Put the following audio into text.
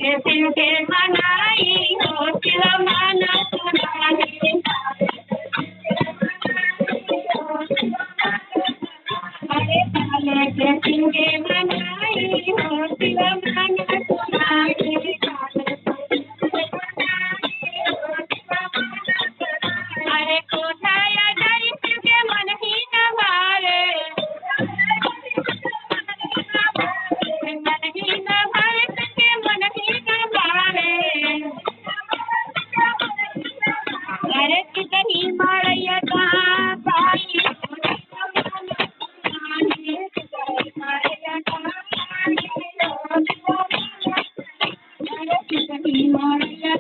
के शिव के मनाई हो शिव मन सुनाई अरे काले के शिव के मनाई हो शिव मन सुनाई अरे कोठाया डरी शिव के मन ही न भावे मन ही न भावे शिव के मन ही न भावे अरे कितनी मारैया कहाँ पाई कितनी मारैया